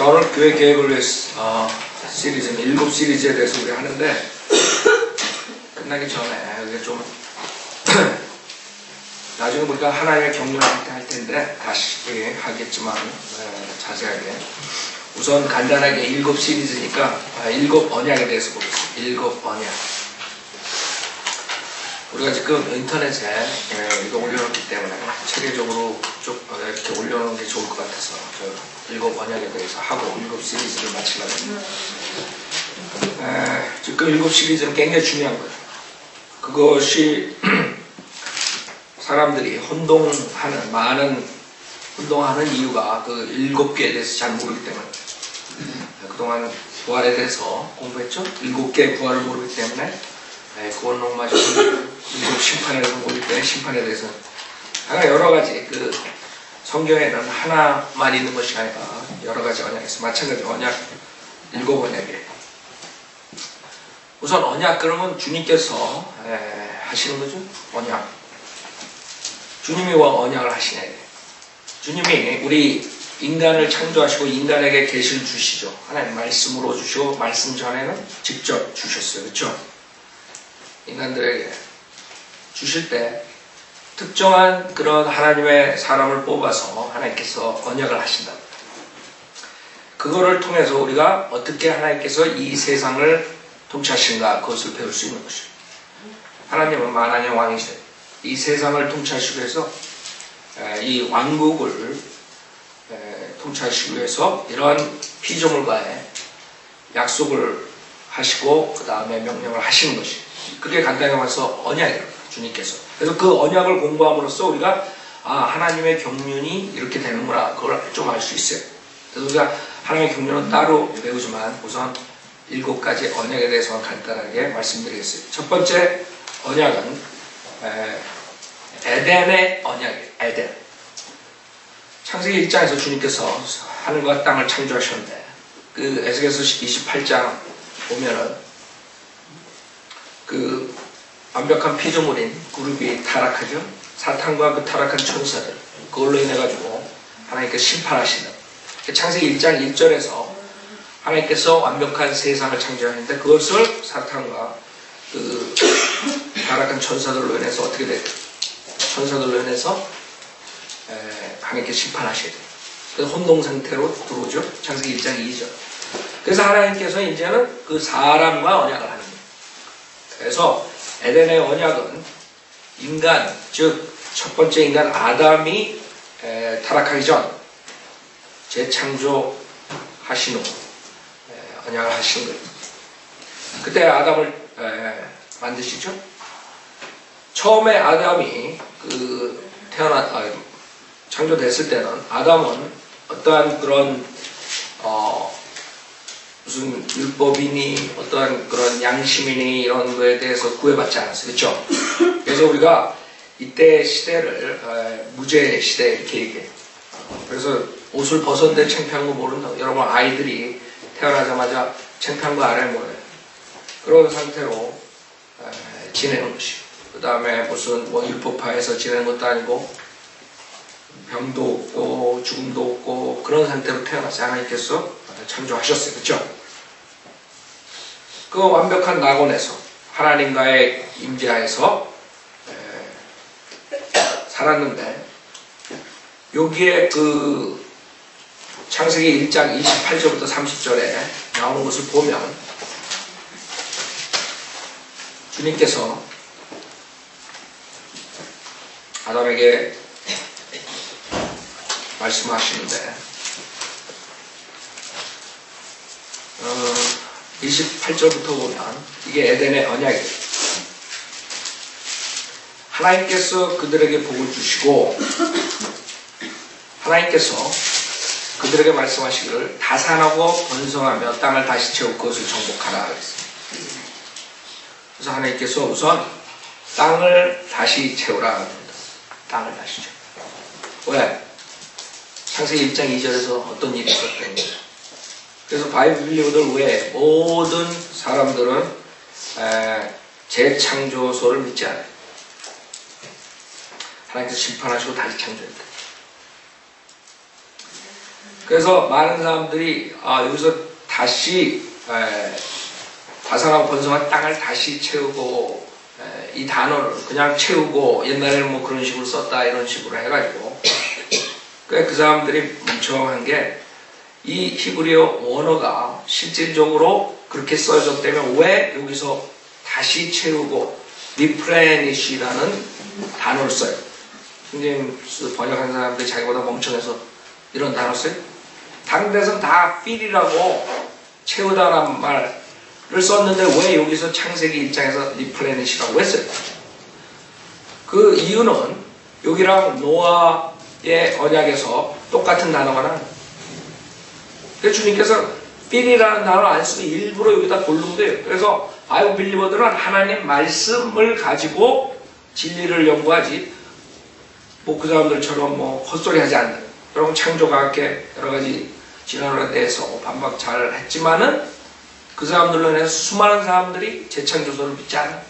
자, 오늘 교회 계획을 위해서 시리즈, 7시리즈에 대해서 우리 하는데, 끝나기 전에 이게 좀 나중에 우리가 하나님의 경륜을 할 텐데 다시 하겠지만 자세하게 우선 간단하게 7시리즈니까 7 언약에 대해서 보겠습니다. 7 언약. 우리가 지금 인터넷에 이거 올려놓기 때문에 체계적으로 쭉 이렇게 올려놓는 게 좋을 것 같아서 7 언약에 대해서 하고 7 시리즈를 마치려고 합니다. 지금 7 시리즈는 굉장히 중요한 거예요. 그것이 사람들이 혼동하는 이유가 그 7개에 대해서 잘 모르기 때문에. 그동안 부활에 대해서 공부했죠? 7개의 부활을 모르기 때문에 그걸 너무 마저 7 심판에 대해서 모르기 때문에 심판에 대해서 여러 가지 그 성경에는 하나만 있는 것이 아니라 여러 가지 언약이 있어요. 마찬가지 언약 7 언약에 우선 언약 그러면 주님께서 하시는 거죠. 언약. 주님이 언약을 하시네. 주님이 우리 인간을 창조하시고 인간에게 계시를 주시죠. 하나님 말씀으로 주시고 말씀 전에는 직접 주셨어요. 그렇죠? 인간들에게 주실 때 특정한 그런 하나님의 사람을 뽑아서 하나님께서 언약을 하신다. 그거를 통해서 우리가 어떻게 하나님께서 이 세상을 통치하신가 그것을 배울 수 있는 것이죠. 하나님은 만왕의 왕이시죠. 이 세상을 통치하시기 위해서 이 왕국을 통치하시기 위해서 이러한 피조물과의 약속을 하시고 그 다음에 명령을 하시는 것이 그게 간단히 말해서 언약이에요. 주님께서. 그래서 그 언약을 공부함으로써 우리가 하나님의 경륜이 이렇게 되는구나 그걸 좀 알 수 있어요. 그래서 우리가 하나님의 경륜은 따로 배우지만 우선 7가지 언약에 대해서 간단하게 말씀드리겠습니다. 첫 번째 언약은 에덴의 언약이에요. 에덴. 창세기 1장에서 주님께서 하늘과 땅을 창조하셨는데 그 에스겔서 28장 보면은 그 완벽한 피조물인 그룹이 타락하죠. 사탄과 그 타락한 천사들 그걸로 인해 가지고 하나님께서 심판하시는 창세기 1장 1절에서 하나님께서 완벽한 세상을 창조하는데 그것을 사탄과 그 타락한 천사들로 인해서 어떻게 돼요? 천사들로 인해서 하나님께서 심판하셔야 돼요. 그래서 혼동 상태로 들어오죠. 창세기 1장 2절. 그래서 하나님께서 이제는 그 사람과 언약을 하는 거예요. 그래서 에덴의 언약은 인간, 즉 첫 번째 인간 아담이 타락하기 전 재창조하신 후 언약을 하신 거예요. 그때 아담을 만드시죠. 처음에 아담이 창조됐을 때는 아담은 어떠한 그런 무슨 율법이니 어떠한 그런 양심이니 이런 거에 대해서 구애받지 않았어요. 그렇죠? 그래서 우리가 이때 시대를 무죄 시대 이렇게 얘기해요. 그래서 옷을 벗었는데 창피한 거 모른다고. 여러분 아이들이 태어나자마자 창피한 거 알아요 뭐예요? 그런 상태로 지내는 것이요. 그 다음에 무슨 율법화해서 지내는 것도 아니고 병도 없고 죽음도 없고 그런 상태로 태어나서 하나님께서 창조하셨어요. 그렇죠? 그 완벽한 낙원에서 하나님과의 임재하에서 살았는데 여기에 그 창세기 1장 28절부터 30절에 나오는 것을 보면 주님께서 아담에게 말씀하시는데 28절부터 보면 이게 에덴의 언약이에요. 하나님께서 그들에게 복을 주시고 하나님께서 그들에게 말씀하시기를 다산하고 번성하며 땅을 다시 채우고 그것을 정복하라 그랬어요. 그래서 하나님께서 우선 땅을 다시 채우라 합니다. 땅을 다시 채우라. 왜? 창세기 1장 2절에서 어떤 일이 있었던 거예요. 그래서 바이블리오들 외에 모든 사람들은 재창조소를 믿지 않아요. 하나님께서 심판하시고 다시 창조했다. 그래서 많은 사람들이 여기서 다시 다산하고 번성한 땅을 다시 채우고 이 단어를 그냥 채우고 옛날에는 뭐 그런 식으로 썼다 이런 식으로 해가지고 그 사람들이 멍청한 게 이 히브리어 원어가 실질적으로 그렇게 써졌기 때문에 왜 여기서 다시 채우고 replenish라는 단어를 써요. 선생님 번역한 사람들이 자기보다 멍청해서 이런 단어 써요. 다른 데서는 다 fill이라고 채우다라는 말을 썼는데 왜 여기서 창세기 1장에서 replenish라고 했어요? 그 이유는 여기랑 노아의 언약에서 똑같은 단어가 나와요. 그래서 주님께서 fill이라는 단어 안 쓰고 일부러 여기다 골룸돼요. 그래서 바이블 빌리버들은 하나님 말씀을 가지고 진리를 연구하지 뭐 그 사람들처럼 뭐 헛소리 하지 않는 그런 창조과학계 여러 가지 진화론에 대해서 반박 잘 했지만은 그 사람들로 인해서 수많은 사람들이 재창조설을 믿지 않아요.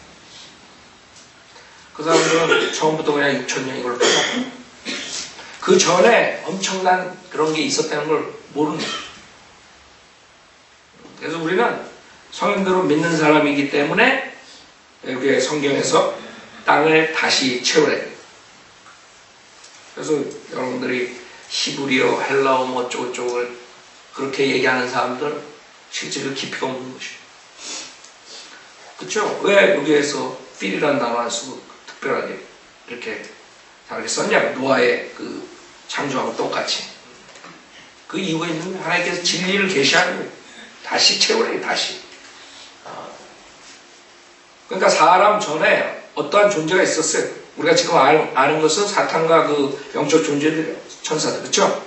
그 사람들은 처음부터 그냥 6,000년 이걸 풀었고 그 전에 엄청난 그런 게 있었다는 걸 모르는 거예요. 그래서 우리는 성경대로 믿는 사람이기 때문에 여기 성경에서 땅을 다시 채우래. 그래서 여러분들이 히브리어, 헬라어 뭐 어쩌고저쩌고 그렇게 얘기하는 사람들 실제로 깊이가 없는 것이에요. 그렇죠? 왜 여기에서 필이라는 단어 안 쓰고 특별하게 이렇게 다르게 썼냐고. 노아의 그 창조하고 똑같이. 그 이유가 있는 하나님께서 진리를 계시하는 거예요. 다시 채우래, 다시. 그러니까 사람 전에 어떠한 존재가 있었어요. 우리가 지금 아는 것은 사탄과 그 영적 존재들, 천사들, 그렇죠?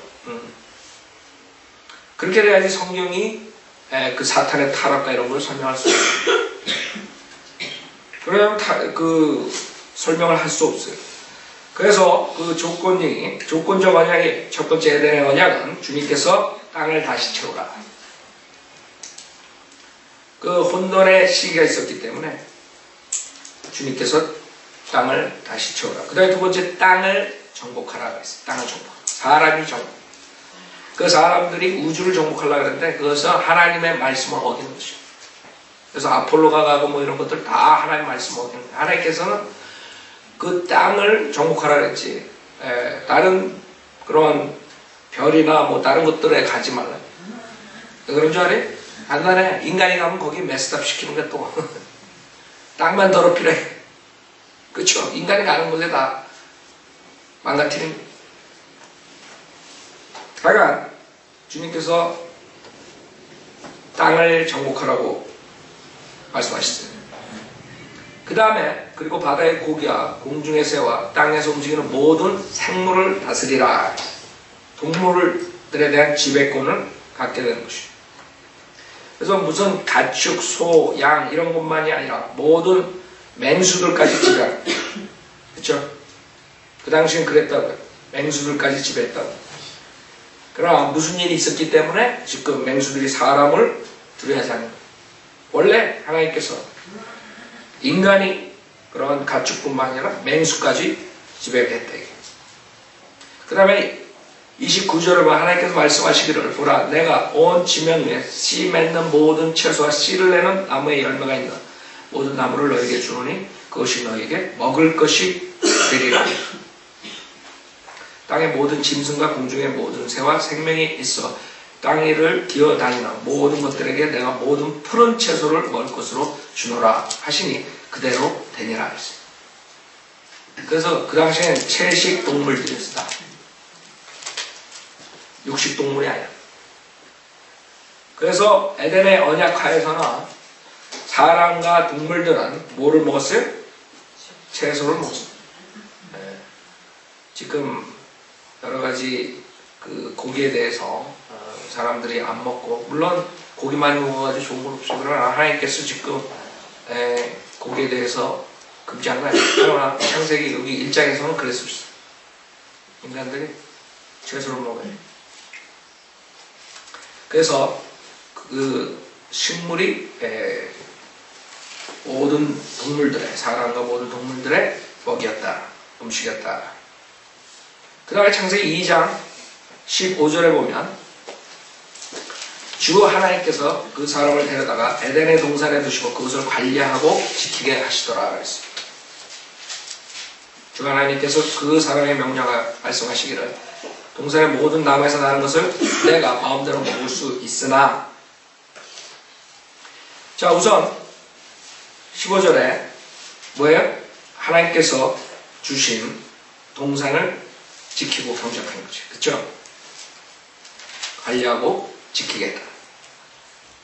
그렇게 돼야지 성경이 그 사탄의 타락과 이런 걸 설명할 수 있어요. 그러면 그 설명을 할 수 없어요. 그래서 그 조건적 언약이 첫 번째 에덴의 언약은 주님께서 땅을 다시 채우라. 그 혼돈의 시기가 있었기 때문에 주님께서 땅을 다시 채우라. 그 다음에 두 번째 땅을 정복하라고 했어요. 땅을 정복. 사람이 정복. 그 사람들이 우주를 정복하려고 했는데 그것은 하나님의 말씀을 어기는 것이죠. 그래서 아폴로가 가고 뭐 이런 것들 다 하나님의 말씀을 어기는 거예요. 하나님께서는 그 땅을 정복하라고 했지. 다른 그런 별이나 뭐 다른 것들에 가지 말라. 그런 줄 알아요? 간단해. 인간이 가면 거기 메스답 시키는 게 또 땅만 더럽히래. 그렇죠? 인간이 가는 곳에 다 망가뜨리는 거예요. 그러니까 주님께서 땅을 정복하라고 말씀하셨어요. 그 다음에 그리고 바다의 고기와 공중의 새와 땅에서 움직이는 모든 생물을 다스리라. 동물들에 대한 지배권을 갖게 되는 것이죠. 그래서 무슨 가축, 소, 양 이런 것만이 아니라 모든 맹수들까지 지배하라. 그렇죠? 그 당시엔 그랬다고요. 맹수들까지 지배했다고. 그러나 무슨 일이 있었기 때문에 지금 맹수들이 사람을 두려워하지 않는 거예요. 원래 하나님께서 인간이 그런 가축뿐만 아니라 맹수까지 지배했다. 그 다음에 29절에 보면 하나님께서 말씀하시기를 보라 내가 온 지면 위에 씨 맺는 모든 채소와 씨를 내는 나무에 열매가 있는 모든 나무를 너에게 주노니 그것이 너에게 먹을 것이 되리라. 땅의 모든 짐승과 공중의 모든 새와 생명이 있어 땅 위를 기어다니는 모든 것들에게 내가 모든 푸른 채소를 먹을 것으로 주노라 하시니 그대로 되니라 했어요. 그래서 그 당시에는 채식 동물들이었다. 육식 동물이 아니야. 그래서 에덴의 언약하에서는 사람과 동물들은 뭐를 먹었어요? 채소를 먹었어요. 지금 여러 가지 그 고기에 대해서 사람들이 안 먹고 물론 고기 많이 먹어가지고 좋은 건 없어요. 그러나 하나님께서 지금 고기에 대해서 금지한 거 아니에요. 그러나 창세기 여기 1장에서는 그랬을 수 있어요. 인간들이 채소를 먹어요. 그래서 그 식물이 모든 동물들의 사람과 모든 동물들의 먹이였다. 음식이었다. 그 다음에 창세기 2장 15절에 보면 주 하나님께서 그 사람을 데려다가 에덴의 동산에 두시고 그것을 관리하고 지키게 하시더라 그랬습니다. 주 하나님께서 그 사람의 명령을 말씀하시기를 동산의 모든 나무에서 나는 것을 내가 마음대로 먹을 수 있으나, 자 우선 15절에 뭐예요? 하나님께서 주신 동산을 지키고 경작하는 거죠. 그렇죠? 관리하고 지키겠다.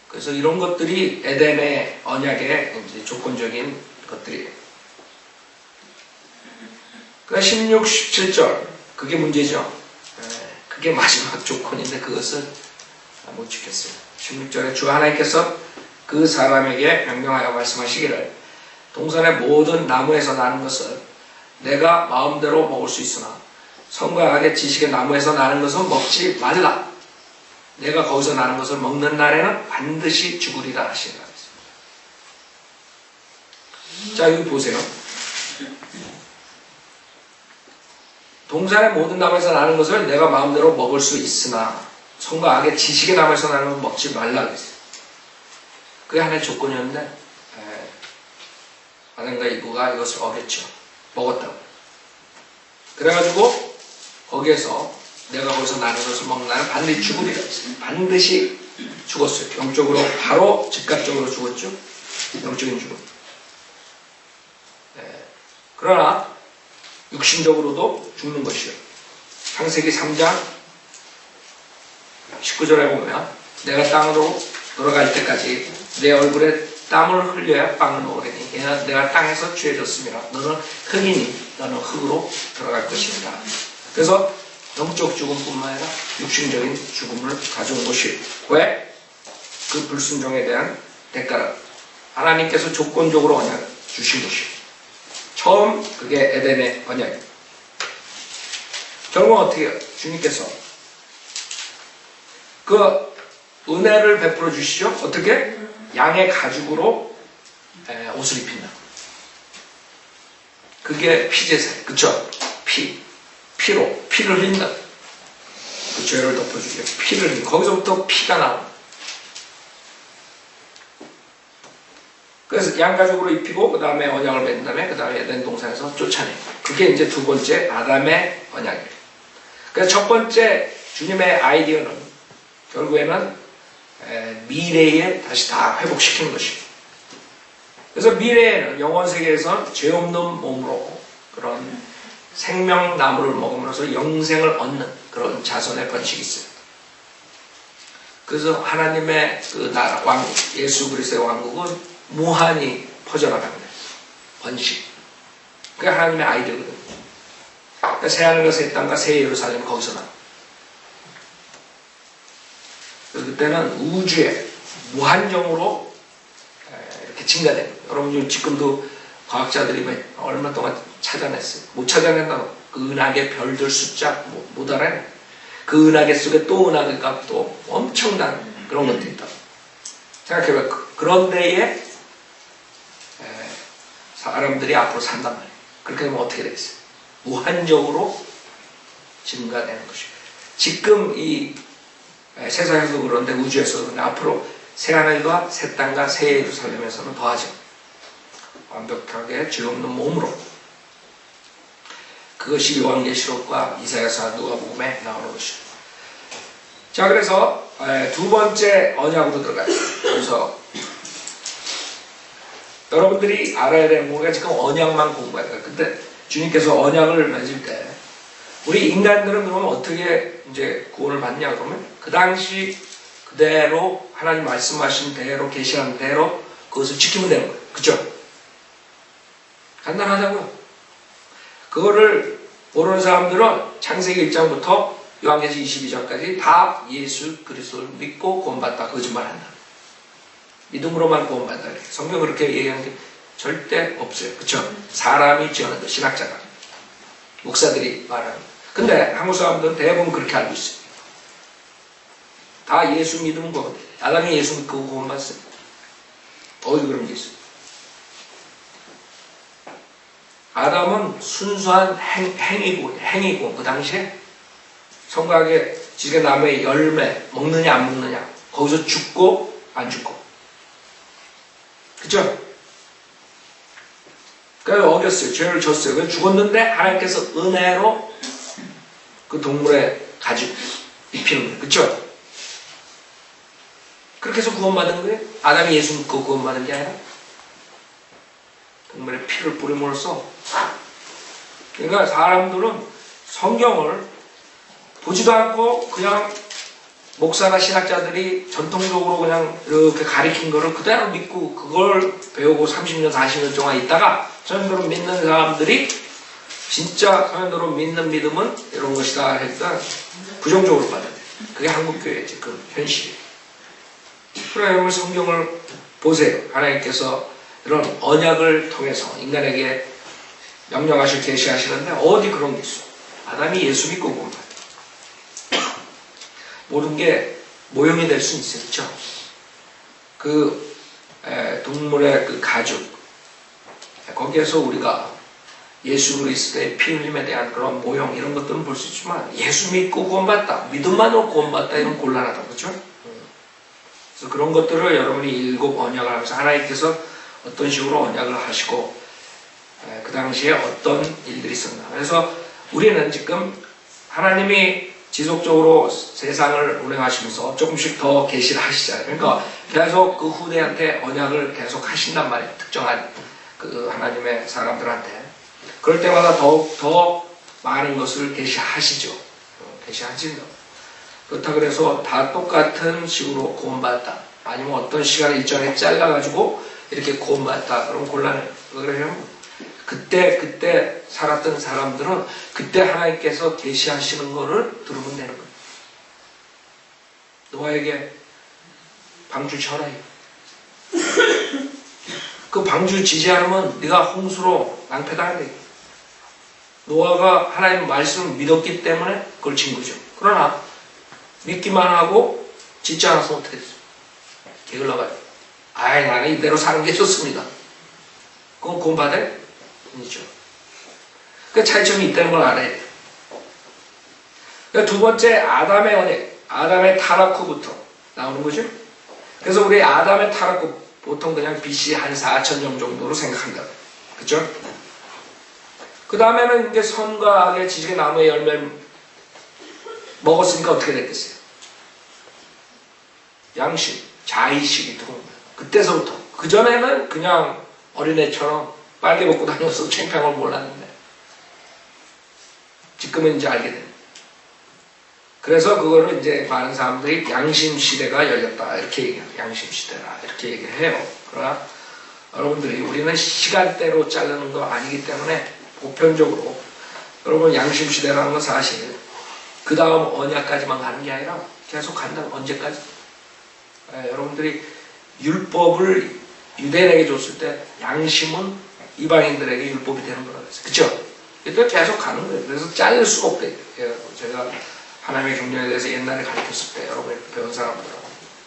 그래서 이런 것들이 에덴의 언약의 이제 조건적인 것들이에요. 그러니까 16, 17절 그게 문제죠. 그게 마지막 조건인데 그것을 못 지켰어요. 16절에 주 하나님께서 그 사람에게 명령하여 말씀하시기를 동산의 모든 나무에서 나는 것을 내가 마음대로 먹을 수 있으나 선과 악의 지식의 나무에서 나는 것은 먹지 말라. 내가 거기서 나는 것을 먹는 날에는 반드시 죽으리라 하시니라. 자 여기 보세요. 동산의 모든 나무에서 나는 것을 내가 마음대로 먹을 수 있으나 선과 악의 지식의 나무에서 나는 것은 먹지 말라 그랬어요. 그게 하나의 조건이었는데 아담과 이브가 이것을 어겼죠. 먹었다고. 그래가지고 거기에서 내가 거기서 나는 것을 먹는 날은 반드시 죽으리라 했어요. 반드시 죽었어요. 영적으로 바로 즉각적으로 죽었죠. 영적인 죽음. 그러나 육신적으로도 죽는 것이요. 창세기 3장 19절에 보면 내가 땅으로 돌아갈 때까지 내 얼굴에 땀을 흘려야 빵을 먹으리니 내가 땅에서 죄졌습니다. 너는 흙이니 너는 흙으로 들어갈 것입니다. 그래서 영적 죽음뿐만 아니라 육신적인 죽음을 가져온 것이에요. 왜? 그 불순종에 대한 대가를 하나님께서 조건적으로 언약 주신 것이에요. 처음 그게 에덴의 언약이에요. 결국 어떻게 해요? 주님께서 그 은혜를 베풀어 주시죠. 어떻게? 양의 가죽으로 옷을 입힌다. 그게 피제사예요. 그쵸? 피로 피를 흘린다. 그 죄를 덮어주게 피를 흘린다. 거기서부터 피가 나옵니다. 그래서 양가죽으로 입히고 그 다음에 언약을 맺은 다음에 그 다음에 에덴 동산에서 쫓아내요. 그게 이제 두 번째 아담의 언약이에요. 그래서 첫 번째 주님의 아이디어는 결국에는 미래에 다시 다 회복시키는 것이에요. 그래서 미래에는 영원 세계에서 죄 없는 몸으로 그런 생명나무를 먹음으로써 영생을 얻는 그런 자손의 번식이 있어요. 그래서 하나님의 그 나라 왕국, 예수 그리스도의 왕국은 무한히 퍼져나갑니다. 번식. 그게 하나님의 아이디어거든요. 그러니까 새하늘과 새 땅과 새 예루살렘이 거기서 나와요. 그때는 우주에 무한정으로 이렇게 증가되는 거예요. 여러분 지금도 과학자들이 얼마 동안 찾아냈어요. 못 찾아낸다고. 그 은하계 별들 숫자 못 알아요. 그 은하계 속에 또 은하계 값도 엄청난 그런 것들이 있다. 생각해봐요. 그런 데에 사람들이 앞으로 산단 말이에요. 그렇게 되면 어떻게 되겠어요? 무한적으로 증가되는 것이에요. 지금 이 세상에서도 그런데 우주에서도 그런데 앞으로 새하늘과 새 땅과 새 예루살렘에서는 더하죠. 완벽하게 죄 없는 몸으로. 그것이 요한계시록과 이사야서 누가복음에 나오는 것이죠. 자, 그래서 두 번째 언약으로 들어가요. 그래서 여러분들이 알아야 되는 거가 지금 언약만 공부해야 돼요. 근데 주님께서 언약을 맺을 때 우리 인간들은 그러면 어떻게 이제 구원을 받냐 그러면 그 당시 그대로 하나님 말씀하신 대로 계시한 대로 그것을 지키면 되는 거예요. 그죠? 간단하다고요. 그거를 모르는 사람들은 창세기 1장부터 요한계시 22장까지 다 예수 그리스도를 믿고 구원받다 거짓말한다. 믿음으로만 구원받다. 성경 그렇게 얘기하는 게 절대 없어요. 그쵸? 사람이 지어낸 거, 신학자가. 목사들이 말하는 거. 근데 한국 사람들은 대부분 그렇게 알고 있어요. 다 예수 믿으면 구원. 아담이 예수 믿고 구원받았어요. 어디 그런 게 있어요? 아담은 순수한 행위고 그 당시에 성곽의 지게 나무의 열매 먹느냐 안 먹느냐, 거기서 죽고 안 죽고, 그죠? 그래서 어겼어요. 죄를 졌어요. 그래서 죽었는데 하나님께서 은혜로 그 동물의 가죽 입히는 거예요. 그죠? 그렇게 해서 구원받은 거예요. 아담이 예수 믿고 구원받은 게 아니라 동물의 피를 뿌림으로써. 그러니까 사람들은 성경을 보지도 않고 그냥 목사나 신학자들이 전통적으로 그냥 이렇게 가리킨 거를 그대로 믿고 그걸 배우고 30년, 40년 동안 있다가 성경으로 믿는 사람들이 진짜 성경으로 믿는 믿음은 이런 것이다 했다 부정적으로 받아들여요. 그게 한국교회의 지금 현실이에요. 그래, 여러분 성경을 보세요. 하나님께서 이런 언약을 통해서 인간에게 명령하시고 계시하시는데 어디 그런 게 있어? 아담이 예수 믿고 구원받아요. 모든 게 모형이 될 수 있어요. 그렇죠? 그 동물의 그 가죽, 거기에서 우리가 예수 그리스도의 피 흘림에 대한 그런 모형 이런 것들은 볼 수 있지만 예수 믿고 구원받다, 믿음만으로 구원받다 이건 곤란하다. 그렇죠? 그래서 그런 것들을 여러분이 일곱 언약을 하면서 하나님께서 어떤 식으로 언약을 하시고 그 당시에 어떤 일들이 있었나. 그래서 우리는 지금 하나님이 지속적으로 세상을 운행하시면서 조금씩 더 계시를 하시잖아요. 그러니까 계속 그 후대한테 언약을 계속 하신단 말이에요. 특정한 그 하나님의 사람들한테. 그럴 때마다 더욱 더 많은 것을 계시하시죠. 계시하신다. 그렇다 그래서 다 똑같은 식으로 구원받았다. 아니면 어떤 시간을 일정에 잘라가지고 이렇게 구원받았다. 그럼 곤란해요. 왜 그러냐면 그때 살았던 사람들은 그때 하나님께서 계시하시는 거를 들으면 되는 거예요. 노아에게 방주 쳐라. 그 방주 지지 않으면 네가 홍수로 낭패당한다. 노아가 하나님 말씀을 믿었기 때문에 그걸 진 거죠. 그러나 믿기만 하고 짓지 않아서 어떻게 됐어요? 게을러가지고 아이 나는 이대로 사는 게 좋습니다. 그건 구원받아요? 아니죠. 그 차이점이 있다는 걸 알아야 돼요. 두 번째 아담의 언약, 아담의 타락 후부터 나오는 거죠. 그래서 우리 아담의 타락 후 보통 그냥 BC 한 4,000년 정도로 생각한다. 그죠? 그 다음에는 이제 선과 악의 지식의 나무의 열매를 먹었으니까 어떻게 됐겠어요? 양심, 자의식이 들어온 거예요. 그때서부터. 그전에는 그냥 어린애처럼 빨개 먹고 다녀서 창피한 걸 몰랐는데 지금은 이제 알게 됩니다. 그래서 그거를 이제 많은 사람들이 양심 시대가 열렸다 이렇게 얘기해요. 양심 시대라 이렇게 얘기를 해요. 그러나 여러분들이 우리는 시간대로 자르는 거 아니기 때문에 보편적으로 여러분 양심 시대라는 건 사실 그 다음 언약까지만 가는 게 아니라 계속 간다. 언제까지? 여러분들이 율법을 유대인에게 줬을 때 양심은 이방인들에게 율법이 되는 거라고 했어요. 그쵸? 이때 계속 가는 거예요. 그래서 자를 수가 없대요. 제가 하나님의 경륜에 대해서 옛날에 가르쳤을 때 여러분이 배운 사람들은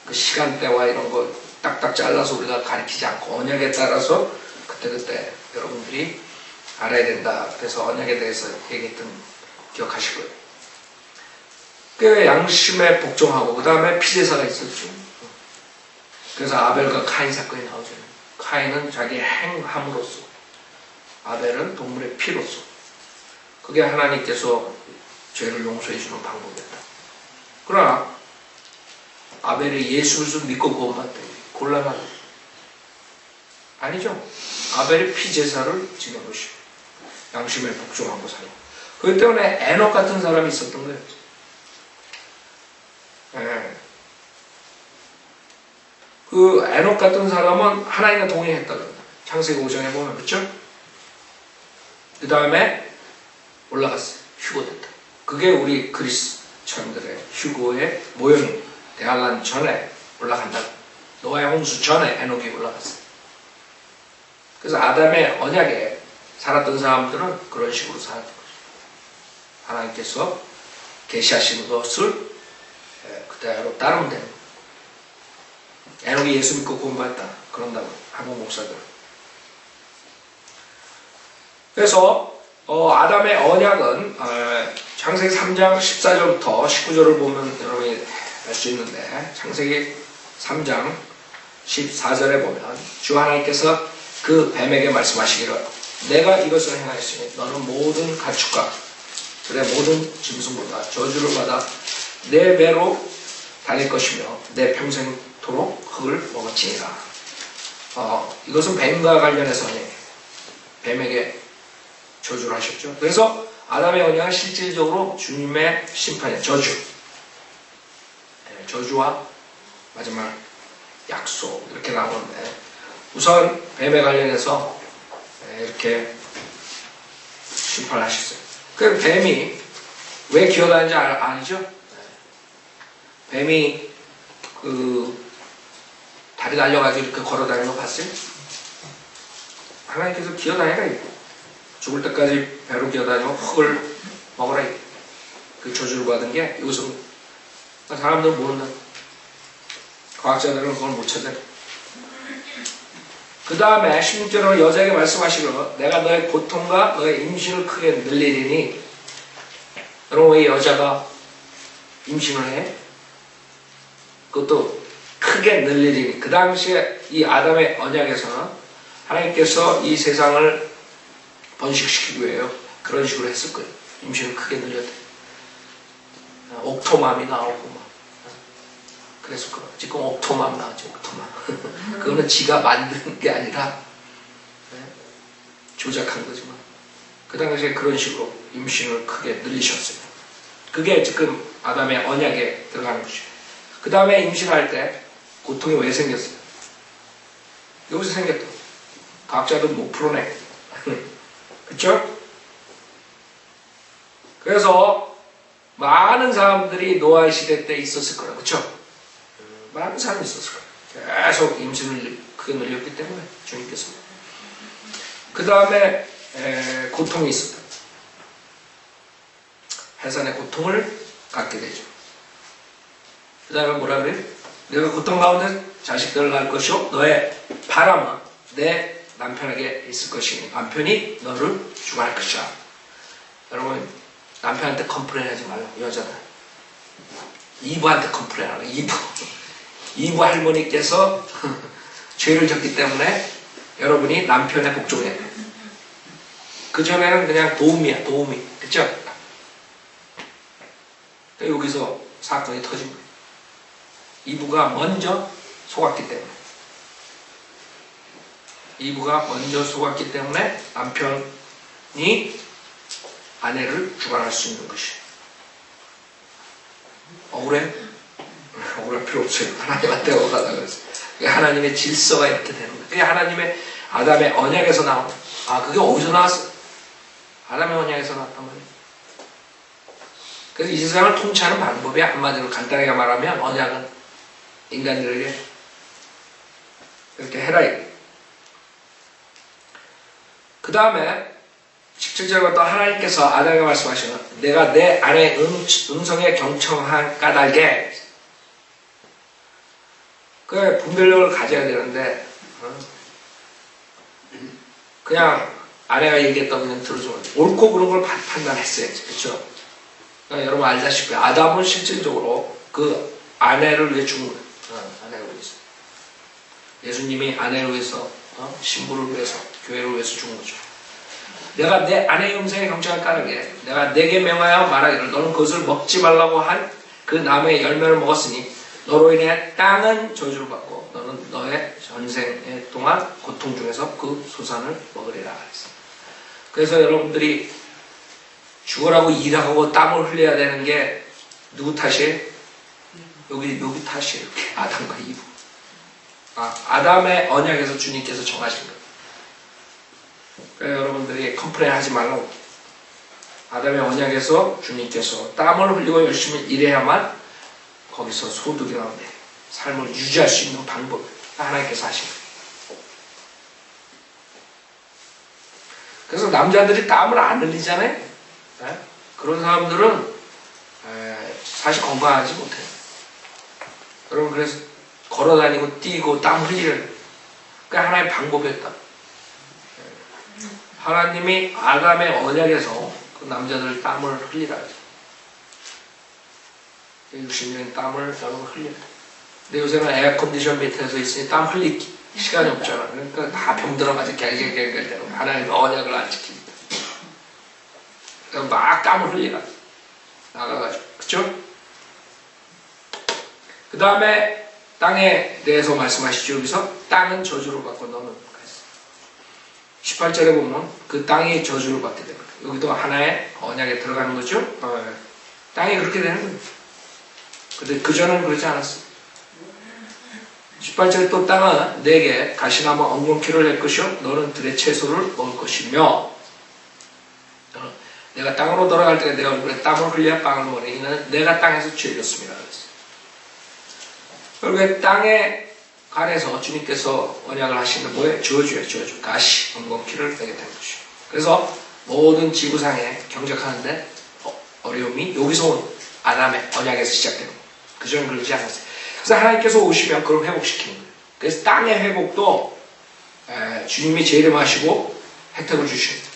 그 시간대와 이런 거 딱딱 잘라서 우리가 가르치지 않고 언약에 따라서 그때그때 여러분들이 알아야 된다. 그래서 언약에 대해서 얘기했던 기억하실 거예요. 그 양심에 복종하고 그 다음에 피제사가 있었죠. 그래서 아벨과 카인 사건이 나오잖아요. 카인은 자기 행함으로써, 아벨은 동물의 피로써. 그게 하나님께서 죄를 용서해 주는 방법이었다. 그러나 아벨이 예수 그리스도 믿고 구원받다. 곤란하다. 아니죠. 아벨이 피제사를 지는 것이고 양심에 복종하고 살고. 그렇기 때문에 에녹 같은 사람이 있었던 거예요. 그 에녹 같은 사람은 하나님과 동행했다. 창세기 5장에 보면 그렇죠? 그 다음에 올라갔어요. 휴거됐다. 그게 우리 그리스천들의 휴거의 모형입니다. 대환란 전에 올라간다. 노아의 홍수 전에 에녹이 올라갔어요. 그래서 아담의 언약에 살았던 사람들은 그런 식으로 살았던 거죠. 하나님께서 계시하시는 것을 그대로 따르면 되는 거예요. 에녹이 예수 믿고 구원받았다. 그런다고 한국 목사들. 그래서 아담의 언약은 창세기 3장 14절부터 19절을 보면 여러분이 알 수 있는데, 창세기 3장 14절에 보면 주 하나님께서 그 뱀에게 말씀하시기를 내가 이것을 행하였으니 너는 모든 가축과 들의 모든 짐승보다 저주를 받아 내 배로 다닐 것이며 내 평생토록 흙을 먹을지니라. 이것은 뱀과 관련해서 뱀에게 저주를 하셨죠. 그래서 아담의 언약은 실질적으로 주님의 심판이에요. 저주와 마지막 약속 이렇게 나오는데, 우선 뱀에 관련해서 이렇게 심판하셨어요. 그 뱀이 왜 기어다니는지 아니죠? 뱀이 다리 날려가지고 이렇게 걸어다니는 거 봤어요? 하나님께서 기어다니라 이거. 죽을 때까지 배로 기어다니고 흙을 먹으라 이거. 그 저주를 받은 게 이것은 사람들은 모른다. 과학자들은 그걸 못 찾아. 그 다음에 16절로 여자에게 말씀하시기로 내가 너의 고통과 너의 임신을 크게 늘리리니. 여러분, 왜 여자가 임신을 해? 그것도 크게 늘리리니. 그 당시에 이 아담의 언약에서는 하나님께서 이 세상을 번식시키기 위해 그런 식으로 했을 거예요. 임신을 크게 늘렸대. 옥토맘이 나오고 막. 그래서 지금 옥토맘 나왔죠. 옥토맘. 그거는 지가 만든 게 아니라 조작한 거지만, 그 당시에 그런 식으로 임신을 크게 늘리셨어요. 그게 지금 아담의 언약에 들어가는 것이죠. 그 다음에 임신할 때 고통이 왜 생겼어요? 여기서 생겼다. 과학자들은 못 풀어내. 그쵸? 그래서 많은 사람들이 노아의 시대 때 있었을 거예요. 그쵸? 많은 사람이 있었을 거예요. 계속 임신을 크게 늘렸기 때문에 주님께서. 그 다음에 고통이 있었다. 해산의 고통을 갖게 되죠. 그 다음에 뭐라 그래요? 내가 고통 가운데 자식들을 낳을 것이요 너의 바람은 내 남편에게 있을 것이니 남편이 너를 주관할 것이야. 여러분, 남편한테 컴플레인 하지 말라고. 여자들 이브한테 컴플레인 하라고. 이브 할머니께서 죄를 졌기 때문에 여러분이 남편의 복종해야 돼. 그전에는 그냥 도우미야, 도우미. 그쵸? 여기서 사건이 터진 거예요. 이브가 먼저 속았기 때문에. 이브가 먼저 속았기 때문에 남편이 아내를 주관할 수 있는 것이에요. 억울해? 억울할 필요 없어요. 하나님한테 억울하다고 그랬어요. 하나님의 질서가 이렇게 되는 거예요. 그게 하나님의 아담의 언약에서 나온 거예요. 그게 어디서 나왔어요? 아담의 언약에서 나왔단 말이에요. 그래서 이 세상을 통치하는 방법이 한마디로 간단하게 말하면 언약은 인간들에게 이렇게 해라. 그 다음에 17절부터 하나님께서 아담에게 말씀하시는 내가 내 아내의 음성에 경청한 까닭에 그 분별력을 가져야 되는데 그냥 아내가 얘기했다고 그냥 들어주면 옳고 그런 걸 판단했어야지. 그렇죠? 그러니까 여러분 알다시피 아담은 실질적으로 그 아내를 위해 죽은 거예요. 아내를 위해서. 예수님이 아내를 위해서 신부를 위해서 교회를 위해서 죽은 거죠. 내가 내 아내의 음성에 경청할 까닭에 내가 내게 명하여 말하기를 너는 그것을 먹지 말라고 한 그 나무의 열매를 먹었으니 너로 인해 땅은 저주를 받고 너는 너의 전생 동안 고통 중에서 그 소산을 먹으리라. 그래서 여러분들이 죽으라고 일하고 땀을 흘려야 되는 게 누구 탓이에요? 여기 탓이에요. 아담과 이브. 아담의 언약에서 주님께서 정하신 거예요. 그래서 여러분들이 컴플레인 하지 말라고. 아담의 언약에서 주님께서 땀을 흘리고 열심히 일해야만 거기서 소득이 나오는데 삶을 유지할 수 있는 방법 하나님께서 하신 거예요. 그래서 남자들이 땀을 안 흘리잖아요. 네? 그런 사람들은 사실 건강하지 못해요. 여러분, 그래서 걸어다니고 뛰고 땀 흘리는 그게 하나의 방법이었다. 하나님이 아담의 언약에서 그 남자들 땀을 흘리라. 60년 땀을 여러분 흘려요. 근데 요새는 에어컨디션 밑에서 있으니 땀 흘릴 시간이 없잖아. 그러니까 다 병들어가지고 갤갤갤갤대고 하나님의 언약을 안 지킵니다. 그래서 막 땀을 흘리라. 나가가지고. 그쵸? 그 다음에 땅에 대해서 말씀하시죠. 여기서 땅은 저주를 받고 너는 18절에 보면 그 땅이 저주를 받게 됩니다. 여기도 하나의 언약에 들어가는 거죠. 땅이 그렇게 되는 겁니다. 근데 그전에는 그러지 않았어요. 18절에 또 땅은 내게 가시나무 엉겅퀴를 낼 것이요 너는 들의 채소를 먹을 것이며 내가 땅으로 돌아갈 때 내 얼굴에 땀을 흘려야 빵을 먹으니 이는 내가 땅에서 죄졌습니다. 결국에 땅에 관해서 주님께서 언약을 하시는 뭐예요? 저주예요. 저주. 가시, 엉겅퀴를 내게 된 것이요. 그래서 모든 지구상에 경작하는데 어려움이 여기서 온 아담의 언약에서 시작되는 거예요. 그전에 그러지 않았어요. 그래서 하나님께서 오시면 그걸 회복시키는 거예요. 그래서 땅의 회복도 주님이 재림하시고 혜택을 주십니다.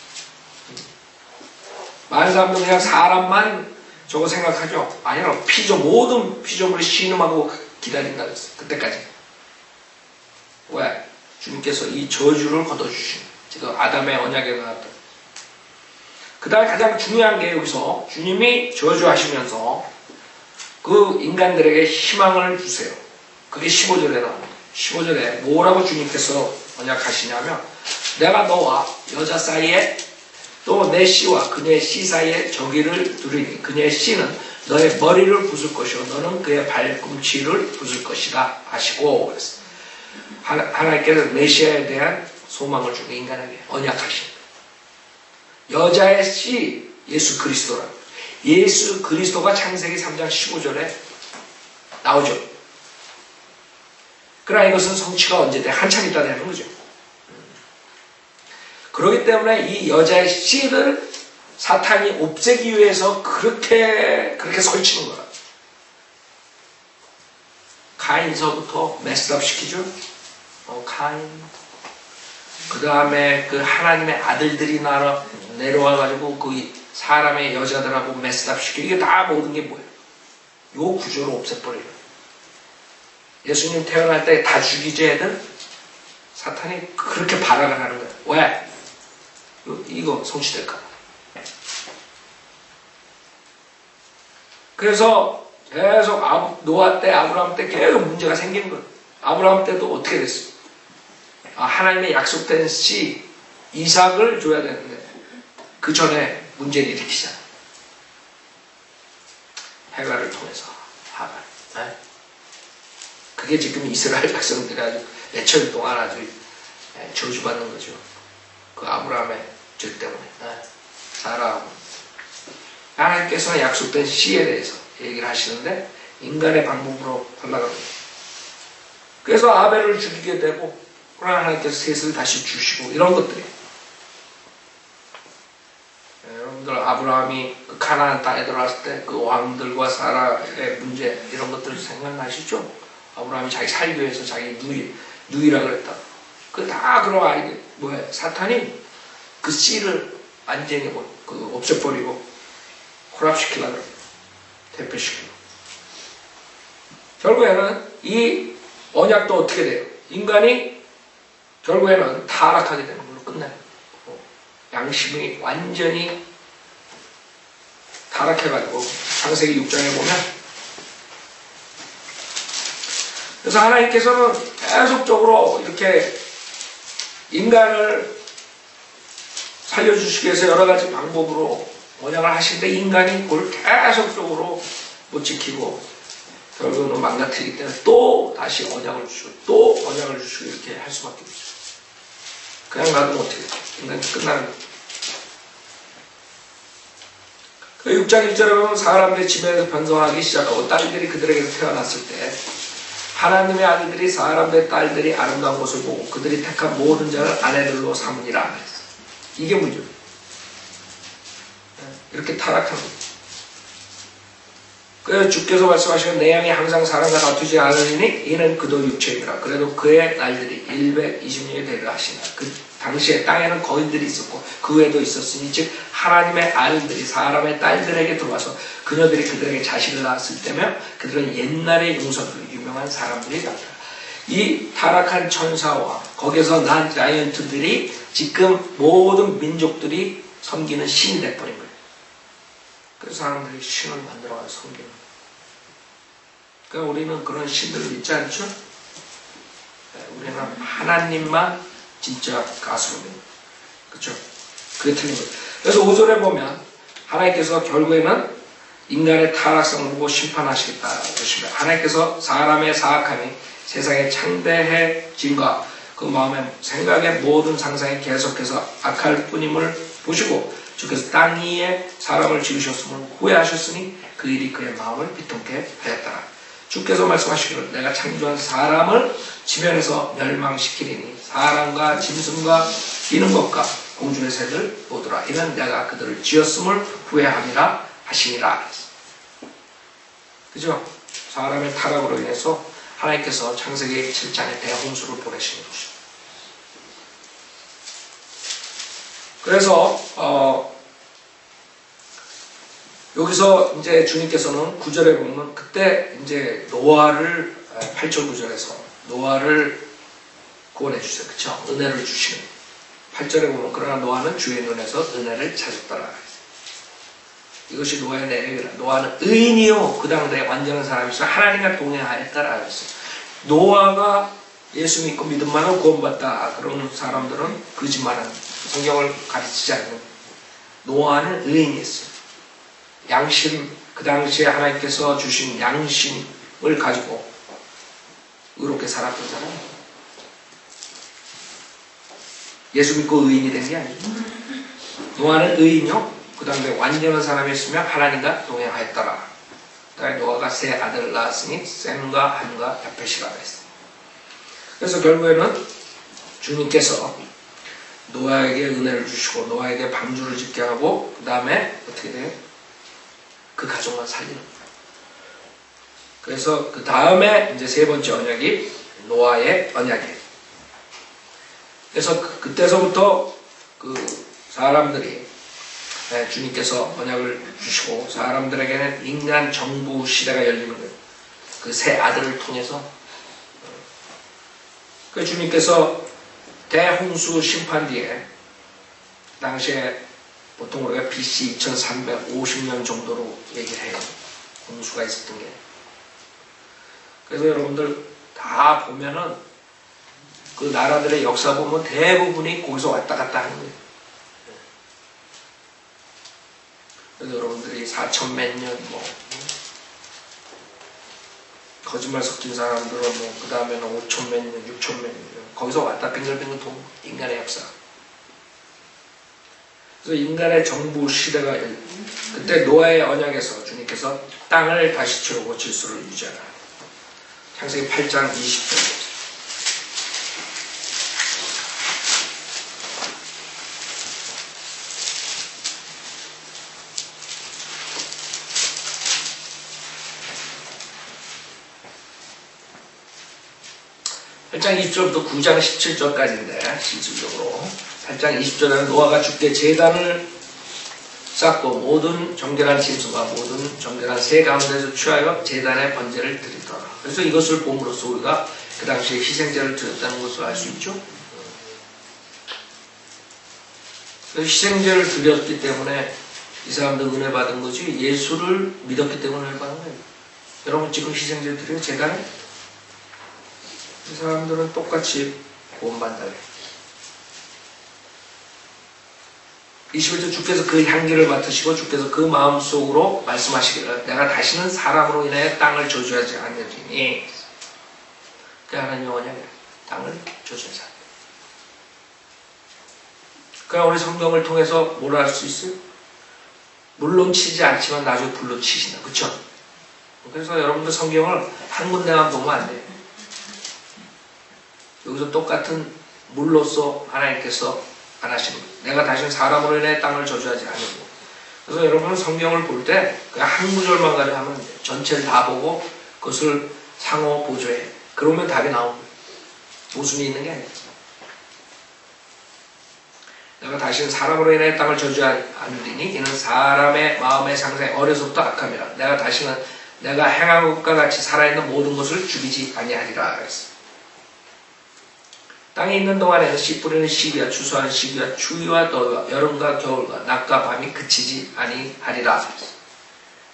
많은 사람들은 그냥 사람만 저거 생각하죠. 아니라 모든 피조물이 신음하고 기다린다 그랬어요. 그때까지. 왜? 주님께서 이 저주를 걷어주신 지금 아담의 언약에 나왔던. 그 다음에 가장 중요한 게 여기서 주님이 저주하시면서 그 인간들에게 희망을 주세요. 그게 15절에 나옵니다. 15절에 뭐라고 주님께서 언약하시냐면 내가 너와 여자 사이에 또 내 씨와 그녀의 씨 사이에 저기를 두르니 그녀의 씨는 너의 머리를 부술 것이요 너는 그의 발꿈치를 부술 것이다 하시고 그랬어요. 하나님께서 메시아에 대한 소망을 주고 인간에게 언약하십니다. 여자의 씨 예수 그리스도라. 예수 그리스도가 창세기 3장 15절에 나오죠. 그러나 이것은 성취가 언제 돼? 한참 있다 되는 거죠. 그렇기 때문에 이 여자의 씨를 사탄이 없애기 위해서 그렇게 설치는 거야. 가인서부터 메스업 시키죠. 가인. 그 다음에 그 하나님의 아들들이 내려와가지고 그 사람의 여자들하고 메스업 시키고 이게 다 모든 게 뭐예요? 요 구조를 없애버려요. 예수님 태어날 때 다 죽이지 애들? 사탄이 그렇게 발악을 하는 거예요. 왜? 이거 성취될까? 그래서 계속 노아 때, 아브라함 때 계속 문제가 생긴 거예요. 아브라함 때도 어떻게 됐어요? 하나님의 약속된 씨, 이삭을 줘야 되는데 그 전에 문제를 일으키잖아요. 헤가를 통해서 하갈. 네? 그게 지금 이스라엘 백성들이 아주 몇천 동안 아주 저주받는 거죠. 그 아브라함의 죄 때문에. 사라하고. 하나님께서는 약속된 씨에 대해서 얘기를 하시는데 인간의 방법으로 올라갑니다. 그래서 아벨을 죽이게 되고 그러나 하나님께서 셋을 다시 주시고 이런 것들이 여러분들 아브라함이 그 가나안 땅에 들어왔을 때 그 왕들과 사라의 문제 이런 것들 생각나시죠? 아브라함이 자기 살기 위해서 자기 누이라 그랬다. 그 다 그런 아이들 뭐야? 사탄이 그 씨를 완전히 없애버리고 코랍시키려고 합니다. 대표시키고. 결국에는 이 언약도 어떻게 돼요? 인간이 결국에는 타락하게 되는 걸로 끝나요. 양심이 완전히 타락해가지고 창세기 6장에 보면 그래서 하나님께서는 계속적으로 이렇게 인간을 살려주시기 위해서 여러 가지 방법으로 언약을 하시는데 인간이 그걸 계속적으로 못 지키고 결국은 망가뜨리기 때문에 또 다시 언약을 주시고 또 언약을 주시고 이렇게 할 수밖에 없어요. 그냥 놔두면 어떻게 되죠? 인간이 끝나는 거죠. 그 6장 1절에 보면 사람들의 지면에서 변성하기 시작하고 딸들이 그들에게서 태어났을 때 하나님의 아들들이 사람들의 딸들이 아름다운 것을 보고 그들이 택한 모든 자를 아내들로 삼으니라. 이게 문제예요. 이렇게 타락한 거예요. 그래서 주께서 말씀하시는 내 양이 항상 사람과 다투지 않으니 이는 그도 육체이라. 그래도 그의 날들이 120년이 되리라 하시나. 당시에 땅에는 거인들이 있었고 그 외에도 있었으니 즉 하나님의 아들들이 사람의 딸들에게 들어와서 그녀들이 그들에게 자식을 낳았을 때며 그들은 옛날의 용사들로 유명한 사람들이 됐다. 이 타락한 천사와 거기서 난 자이언트들이 지금 모든 민족들이 섬기는 신이 돼버린 거예요. 그래서 사람들이 신을 만들어가서 섬기는 거예요. 그러니까 우리는 그런 신들을 믿지 않죠? 우리는 하나님만 진짜 가수로 믿는 거예요. 그렇죠? 그게 틀린 거예요. 그래서 5절에 보면 하나님께서 결국에는 인간의 타락성을 보고 심판하시겠다 그러십니다. 하나님께서 사람의 사악함이 세상에 창대해짐과 그 마음의 생각의 모든 상상이 계속해서 악할 뿐임을 보시고 주께서 땅 위에 사람을 지으셨음을 후회하셨으니 그 일이 그의 마음을 비통케 하였더라. 주께서 말씀하시기를 내가 창조한 사람을 지면에서 멸망시키리니 사람과 짐승과 뛰는 것과 공중의 새들 모두라. 이는 내가 그들을 지었음을 후회함이라 하시니라. 그죠? 사람의 타락으로 인해서 하나님께서 창세기 7장에 대홍수를 보내시는 것입니다. 그래서 여기서 이제 주님께서는 9절에 보면 그때 이제 노아를 8절 9절에서 노아를 구원해 주세요. 그쵸? 은혜를 주시는 8절에 보면 그러나 노아는 주의 눈에서 은혜를 찾았더라. 이것이 노아의 내력이라. 노아는 의인이요 그 당대에 완전한 사람이서 하나님과 동행하였다라 그랬어요. 노아가 예수 믿고 믿음만은 구원받다 그런 사람들은 거짓말하는 성경을 가르치지 않는 노아는 의인이었어요. 양심, 그 당시에 하나님께서 주신 양심을 가지고 의롭게 살았던 사람. 예수 믿고 의인이 된 게 아니죠. 노아는 의인이요 그 당시에 완전한 사람이었으며 하나님과 동행하였더라. 노아가 세 아들을 낳았으니 셈과 함과 야펫이라 했어요. 그래서 결국에는 주님께서 노아에게 은혜를 주시고 노아에게 방주를 짓게 하고 그 다음에 어떻게 돼요? 그 가족만 살리는 거예요. 그래서 그 다음에 이제 세 번째 언약이 노아의 언약이에요. 그래서 그때서부터 그 사람들이 주님께서 언약을 주시고 사람들에게는 인간 정부 시대가 열리는 거예요. 그 세 아들을 통해서. 그 주님께서 대홍수 심판 뒤에 당시에 보통 우리가 BC 2350년 정도로 얘기를 해요. 홍수가 있었던 게. 그래서 여러분들 다 보면은 그 나라들의 역사 보면 대부분이 거기서 왔다 갔다 하는 거예요. 그래서 여러분들이 4천 몇 년 거짓말 섞인 사람들은 그 다음에는 5천 몇 년, 6천 몇 년 거기서 왔다 빙글빙글 돈 인간의 역사. 그래서 인간의 정부 시대가 그때 노아의 언약에서 주님께서 땅을 다시 채우고 질서를 유지하라. 창세기 8장 20절. 8장 20절부터 9장 17절까지인데 실질적으로 8장 20절에는 노아가 주께 제단을 쌓고 모든 정결한 짐승과 모든 정결한 새 가운데서 취하여 제단의 번제를 드리더라. 그래서 이것을 봄으로써 우리가 그 당시에 희생제를 드렸다는 것을 알 수 있죠. 그래서 희생제를 드렸기 때문에 이 사람들 은혜 받은 거지 예수를 믿었기 때문에 은혜 받은 거예요. 여러분 지금 희생제 드려요? 제단에? 이 사람들은 똑같이 구원받는다. 21절 주께서 그 향기를 맡으시고 주께서 그 마음속으로 말씀하시기를 내가 다시는 사람으로 인하여 땅을 저주하지 않으리니 그 하나님의 언약이야. 땅을 저주하지 않는다. 그럼 우리 성경을 통해서 뭘 알 수 있어요? 물론 치지 않지만 나중에 불로 치신다. 그쵸? 그래서 여러분들 성경을 한 군데만 보면 안 돼요. 여기서 똑같은 물로서 하나님께서 안 하시는 거예요. 내가 다시는 사람으로 인해 땅을 저주하지 않으고. 그래서 여러분은 성경을 볼 때 그냥 한 구절만 가지고 하면 돼요. 전체를 다 보고 그것을 상호 보조해. 그러면 답이 나오는 거예요. 모순이 있는 게 아니에요. 내가 다시는 사람으로 인해 땅을 저주하지 않으리니 이는 사람의 마음의 상상이 어려서부터 악함이라. 내가 다시는 내가 행한 것과 같이 살아있는 모든 것을 죽이지 아니하리라 그랬어. 땅에 있는 동안에는 씨 뿌리는 시기와 추수하는 시기와 추위와 더위와 여름과 겨울과 낮과 밤이 그치지 아니하리라.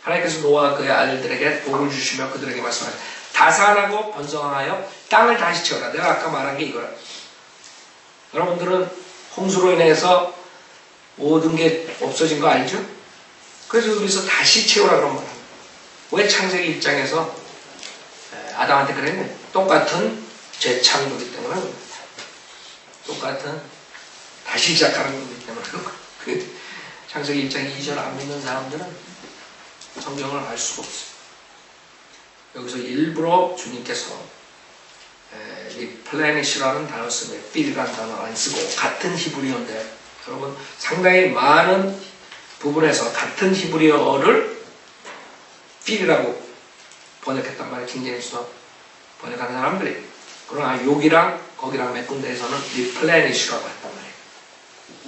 하나님께서 노아와 그의 아들들에게 복을 주시며 그들에게 말씀하셨다. 다산하고 번성하여 땅을 다시 채워라. 내가 아까 말한 게 이거라. 여러분들은 홍수로 인해서 모든 게 없어진 거 알죠? 그래서 여기서 다시 채우라 그런 거야. 왜 창세기 1장에서 아담한테 그랬냐? 똑같은 재창조기 때문에 똑같은 다시 시작하는 거기 때문에 그 창세기 1장 2절 안 믿는 사람들은 성경을 알 수가 없어요. 여기서 일부러 주님께서 replenish라는 단어 쓰고 fill이라는 단어 안 쓰고 같은 히브리어인데 여러분 상당히 많은 부분에서 같은 히브리어를 fill이라고 번역했단 말이에요. 킹제임스도 번역하는 사람들이. 그러나 여기랑 거기랑 몇 군데에서는 replenish라고 했단 말이에요.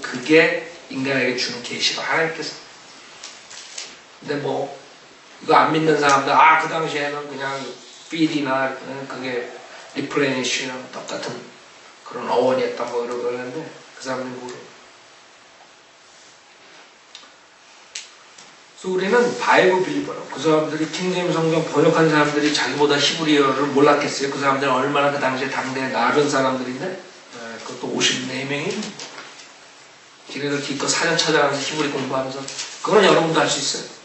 그게 인간에게 주는 계시가 하나님께서. 근데 뭐 이거 안 믿는 사람들 그 당시에는 그냥 fill이나 그게 replenish랑 똑같은 그런 어원이었다 뭐 이러고 그러는데 그 사람들이 모르고. 그래서 우리는 바이블 빌리버라고. 그 사람들이 킹제임 성경 번역한 사람들이 자기보다 히브리어를 몰랐겠어요. 그 사람들은 얼마나 그 당시에 당대에 나른 사람들인데 그것도 54명이 걔네들 기껏 사전 찾아가면서 히브리 공부하면서 그건 여러분도 할 수 있어요.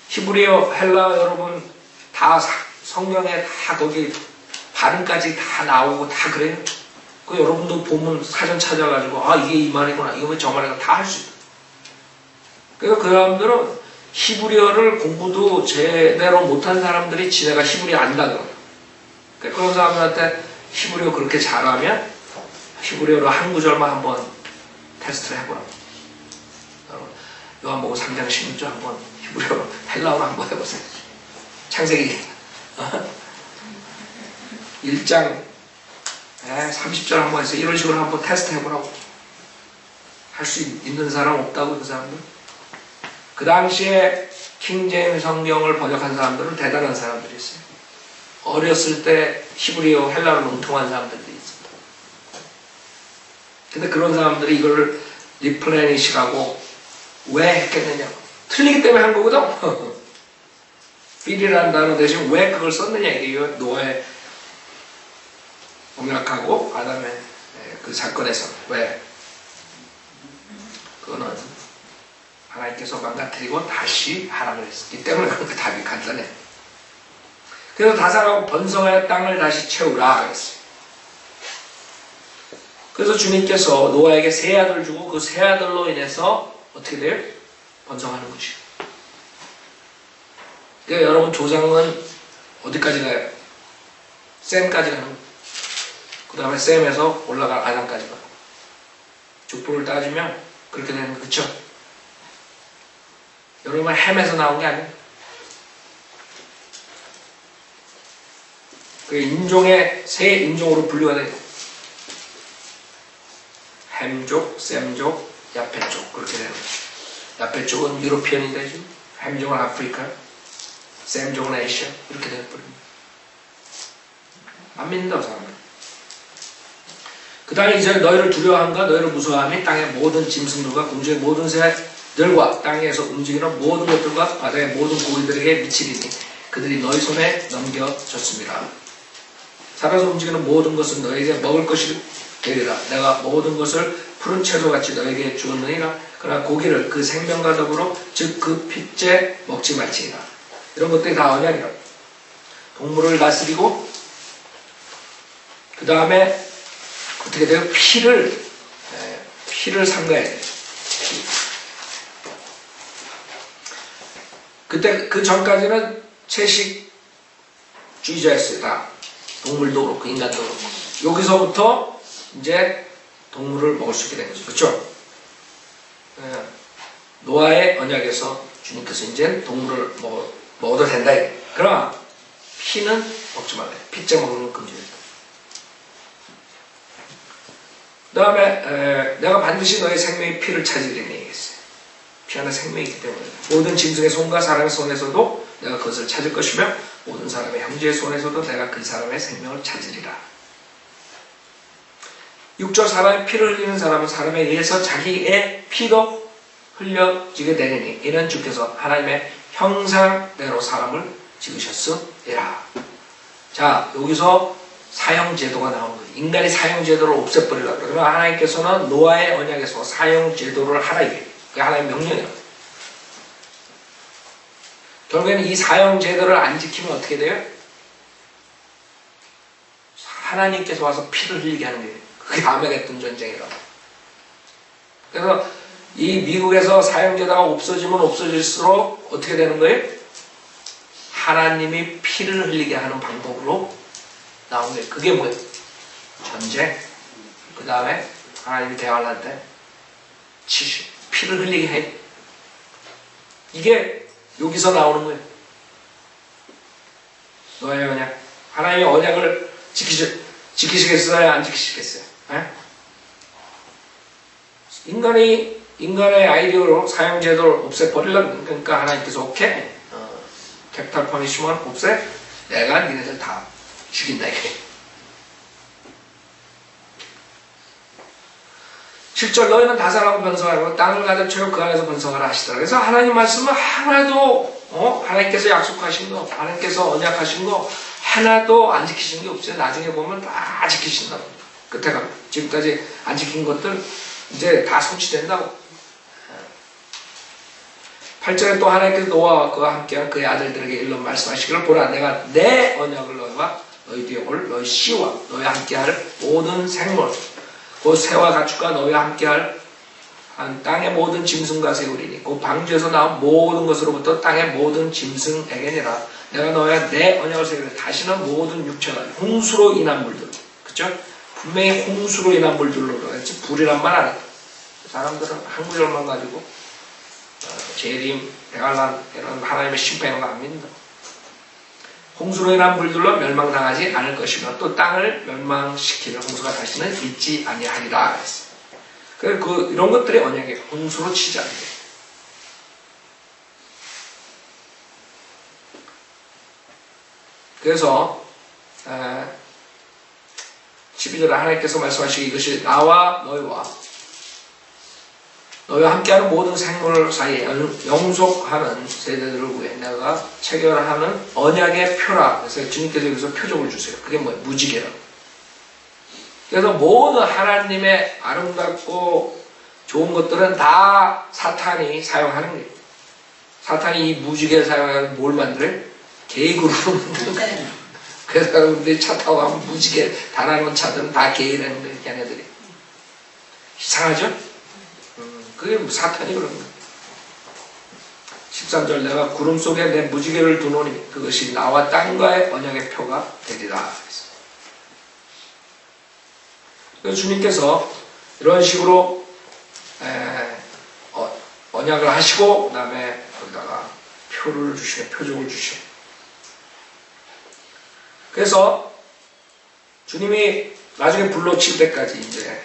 히브리어 헬라 여러분 다 성경에 다 거기 발음까지 다 나오고 다 그래요. 그 여러분도 보면 사전 찾아가지고 이게 이 말이구나 이거 왜 저 말이구나 다 할 수 있어요. 그래서 그 사람들은 히브리어를 공부도 제대로 못한 사람들이 지네가 히브리어 안다 그러고 그런 사람들한테 히브리어 그렇게 잘하면 히브리어로 한 구절만 한번 테스트를 해보라고. 요한복음 3장 16절 한번 히브리어로 헬라어로 한번 해보세요. 창세기 1장 30절 한번 해서 이런 식으로 한번 테스트 해보라고. 할 수 있는 사람 없다고. 그 사람들 그 당시에 킹제임 성경을 번역한 사람들은 대단한 사람들이 있어요. 어렸을 때 히브리어 헬라어를 능통한 사람들이 있습니다. 근데 그런 사람들이 이걸 replenish라고 왜 했겠느냐. 틀리기 때문에 한 거거든. fill이라는 단어 대신 왜 그걸 썼느냐. 이게 노아의 공략하고 아담의 그 사건에서 왜 그거는 하나님께서 망가뜨리고 다시 하라고 했기 때문에 그렇게 답이 간단해. 그래서 다산하고 번성하여 땅을 다시 채우라 그랬어요. 그래서 주님께서 노아에게 세 아들 주고 그 세 아들로 인해서 어떻게 돼요? 번성하는 거지. 그러니까 여러분 조상은 어디까지 가요? 셈까지 가는 거예요. 그 다음에 셈에서 올라가 아담까지 가요. 족보를 따지면 그렇게 되는 거 그쵸? 여러분 햄에서 나온 게 아니에요. 그 인종의 세 인종으로 분류가 돼요. 햄족, 셈족, 야펫족 그렇게 되는 거죠. 야펫족은 유로피언이 되죠. 햄족은 아프리카, 셈족은 에이시아 이렇게 되는 뿌립니다. 안 믿는다고 사람은. 그 다음에 이제 너희를 두려워함과 너희를 무서워함이 땅의 모든 짐승들과 공중의 모든 새들과 땅에서 움직이는 모든 것들과 바다의 모든 고기들에게 미치리니 그들이 너희 손에 넘겨졌습니다. 살아서 움직이는 모든 것은 너희에게 먹을 것이 되리라. 내가 모든 것을 푸른 채소같이 너희에게 주었느니라. 그러나 고기를 그 생명과 더불어 즉 그 핏째 먹지 말지니라. 이런 것들이 다 언약이라. 동물을 다스리고 그 다음에 어떻게 돼요? 피를 삼가야 돼요. 그때 그 전까지는 채식주의자였어요. 다 동물도 그렇고 인간도 그렇고. 여기서부터 이제 동물을 먹을 수 있게 된 거죠. 그렇죠? 노아의 언약에서 주님께서 이제 동물을 먹어도 된다. 그러나 피는 먹지 말아요. 피째 먹는 건 금지예요. 그 다음에 내가 반드시 너의 생명의 피를 찾으리니 얘기했어요. 피 안에 생명이 있기 때문에 모든 짐승의 손과 사람의 손에서도 내가 그것을 찾을 것이며 모든 사람의 형제의 손에서도 내가 그 사람의 생명을 찾으리라. 6절 사람의 피를 흘리는 사람은 사람에 의해서 자기의 피도 흘려지게 되리니 이는 주께서 하나님의 형상대로 사람을 지으셨으리라. 자, 여기서 사형제도가 나오는 거예요. 인간이 사형제도를 없애버리려고 그러면 하나님께서는 노아의 언약에서 사형제도를 하라 이게. 그게 하나님의 명령이에요. 결국에는 이 사형제도를 안 지키면 어떻게 돼요? 하나님께서 와서 피를 흘리게 하는 거예요. 그게 아메게돈 전쟁이라고. 그래서 이 미국에서 사형제도가 없어지면 없어질수록 어떻게 되는 거예요? 하나님이 피를 흘리게 하는 방법으로 나온 거예요. 그게 뭐예요? 전쟁. 그 다음에 하나님이 대화를 할 때 피를 흘리게 해. 이게 여기서 나오는 거예요. 너의 언약. 하나님의 언약을 지키시겠어요? 안 지키시겠어요? 에? 인간의 아이디어로 사형제도를 없애버리려고 그러니까 하나님께서 오케이. 캡탈 퍼니시먼 없애. 내가 니네들 다 죽인다 이게. 7절 너희는 다산하고 번성하고 땅을 가득 채워 그 안에서 번성하라 하시더라. 그래서 하나님 말씀은 하나도 하나님께서 약속하신 거, 하나님께서 언약하신 거 하나도 안 지키신 게 없어요. 나중에 보면 다 지키신다고. 끝에 가면 지금까지 안 지킨 것들 이제 다 성취된다고. 8절에 또 하나님께서 노아와 그와 함께한 그의 아들들에게 일러 말씀하시기를 보라 내가 내 언약을 너희와 너희 뒤에 올 너희 씨와 너희와 함께할 모든 생물 곧 새와 가축과 너희와 함께할 땅의 모든 짐승과 세우리니 곧 방주에서 나온 모든 것으로부터 땅의 모든 짐승에게니라 내가 너희와 내 언약을 세우리니 다시는 모든 육체가 홍수로 인한 물들 그쵸? 분명히 홍수로 인한 물들로 그랬지 불이란 말 안 해. 사람들은 한 구절만 가지고 재림, 대관람 이런 하나님의 심판 이런 거 안 믿는다. 홍수로 인한 물들로 멸망당하지 않을 것이며 또 땅을 멸망시키는 홍수가 다시는 있지 아니하리라 했어요. 그래서 이런 것들이 언약이에요. 홍수로 치지 않게. 그래서 12절에 하나님께서 말씀하시기 이것이 나와 너희와 함께하는 모든 생물 사이에 영속하는 세대들을 위해 내가 체결하는 언약의 표라. 그래서 주님께서 여기서 표적을 주세요. 그게 뭐예요? 무지개라고. 그래서 모든 하나님의 아름답고 좋은 것들은 다 사탄이 사용하는 거예요. 사탄이 이 무지개를 사용해서 뭘 만들어요? 개구를 만드는 거예요. 그래서 여러분들이 차 타고 가면 무지개 달아놓은 차들은 다 개라는 거예요. 걔네들이. 이상하죠? 그게 사탄이 그런 거예요. 13절 내가 구름 속에 내 무지개를 두노니 그것이 나와 땅과의 언약의 표가 되리라. 그래서 주님께서 이런 식으로 언약을 하시고 그 다음에 거기다가 표를 주시고 표적을 주시고 그래서 주님이 나중에 불러칠 때까지 이제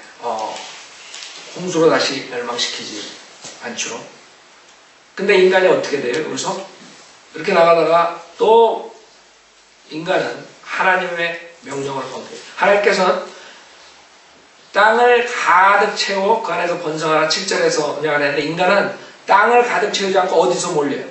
홍수로 다시 멸망시키지 않죠. 근데 인간이 어떻게 돼요? 여기서 이렇게 나가다가 또 인간은 하나님의 명령을 거부해요. 하나님께서는 땅을 가득 채워 그 안에서 번성하라 7절에서 언약을 했는데 인간은 땅을 가득 채우지 않고 어디서 몰려요?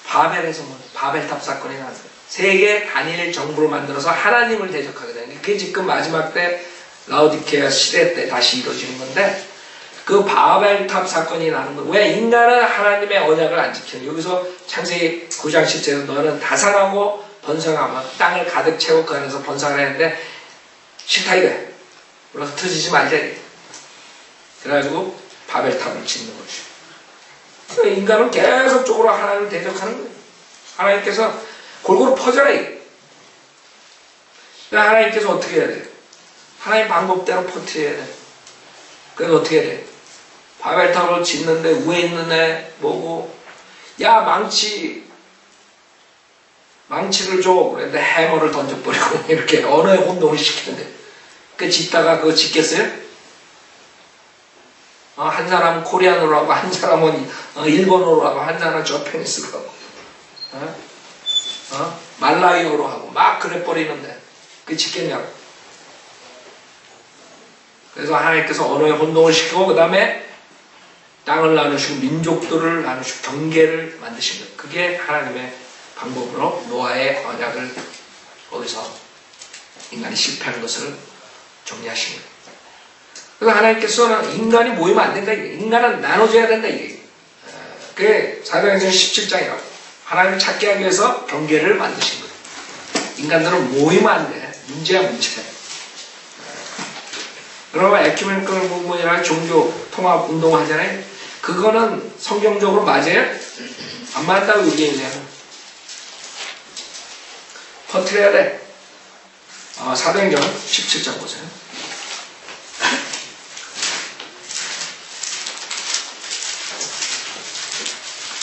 바벨에서 몰려요. 바벨탑 사건이 나왔어요. 세계 단일 정부를 만들어서 하나님을 대적하게 되는 게 그게 지금 마지막 때 라오디케아 시대 때 다시 이루어지는 건데 그 바벨탑 사건이 나는 거예요. 왜 인간은 하나님의 언약을 안 지키는 여기서 창세기 9장 10절에서 너는 다산하고 번성하면 땅을 가득 채워 그 안에서 번성을 했는데 싫다 이래. 그래서 터지지 말자 이래. 그래가지고 바벨탑을 짓는 거죠. 그러니까 인간은 계속적으로 하나님을 대적하는 거예요. 하나님께서 골고루 퍼져라 이게. 그러니까 하나님께서 어떻게 해야 돼요? 하나님 방법대로 퍼뜨려야 돼. 그래서 어떻게 해야 돼? 바벨탑을 짓는데 위에 있는 애 뭐고 야 망치를 줘. 그랬는데 해머를 던져버리고 이렇게 언어의 혼동을 시키는데 그 짓다가 그거 짓겠어요? 한 사람은 코리안어로 하고 한 사람은 일본어로 하고 한 사람은 저페니스로 하고 말라이어로 하고 막 그래 버리는데 그게 짓겠냐고. 그래서 하나님께서 언어의 혼동을 시키고 그 다음에 땅을 나누시고 민족들을 나누시고 경계를 만드신 거예요. 그게 하나님의 방법으로 노아의 언약을 거기서 인간이 실패하는 것을 정리하신 거예요. 그래서 하나님께서는 인간이 모이면 안 된다. 인간은 나눠져야 된다. 그게 사도행전 17장이라고. 하나님을 찾게 하기 위해서 경계를 만드신 거예요. 인간들은 모이면 안 돼. 문제야 문제. 그러면 에큐메니컬 무브먼트나 종교 통합 운동을 하잖아요. 그거는 성경적으로 맞아요? 안 맞다고 얘기해요. 퍼뜨려야 돼. 사도행전 17장 보세요.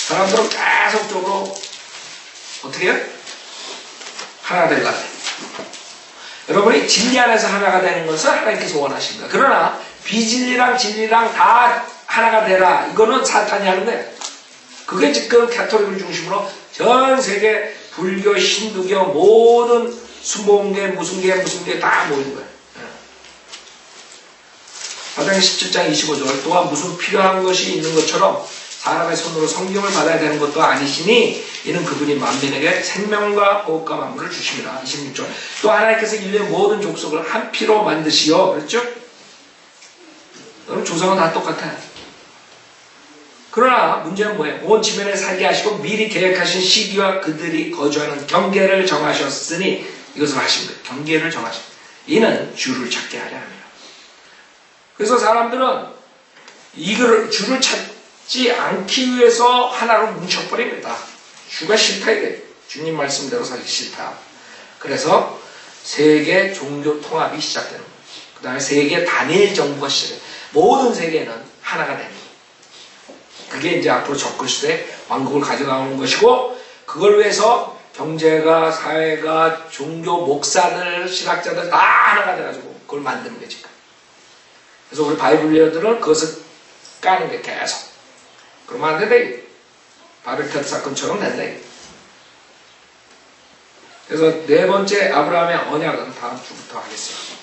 사람들은 계속적으로 어떻게 해요? 하나 되려고 해요. 여러분이 진리 안에서 하나가 되는 것을 하나님께서 원하십니다. 그러나 비진리랑 진리랑 다 하나가 되라. 이거는 사탄이 하는 거예요. 그게 지금 가톨릭을 중심으로 전 세계 불교, 힌두교 모든 순복음계 무슨 계 다 모이는 거예요. 사도행전 17장 25절 또한 무슨 필요한 것이 있는 것처럼 사람의 손으로 성경을 받아야 되는 것도 아니시니 이는 그분이 만민에게 생명과 호흡과 만물을 주십니다. 26절 또 하나님께서 인류의 모든 족속을 한 피로 만드시어 그렇죠? 여러분 조상은 다 똑같아요. 그러나 문제는 뭐예요? 온 지면에 살게 하시고 미리 계획하신 시기와 그들이 거주하는 경계를 정하셨으니 이것을 하신 거예요. 경계를 정하신 이는 주를 찾게 하려 합니다. 그래서 사람들은 이거를 주를 찾지 않기 위해서 하나로 뭉쳐버립니다. 주가 싫다 이게. 주님 말씀대로 살기 싫다. 그래서 세계 종교 통합이 시작되는 거예요. 그 다음에 세계 단일 정부가 시작돼요. 모든 세계는 하나가 되는 거예요. 그게 이제 앞으로 적그리스도의 왕국을 가져가는 것이고 그걸 위해서 경제가 사회가 종교 목사들 신학자들 다 하나가 돼가지고 그걸 만드는 거지. 그래서 우리 바이블리어들은 그것을 까는 게 계속. 그러면 안 된다. 바벨탑 사건처럼 된다. 그래서 네 번째 아브라함의 언약은 다음 주부터 하겠습니다.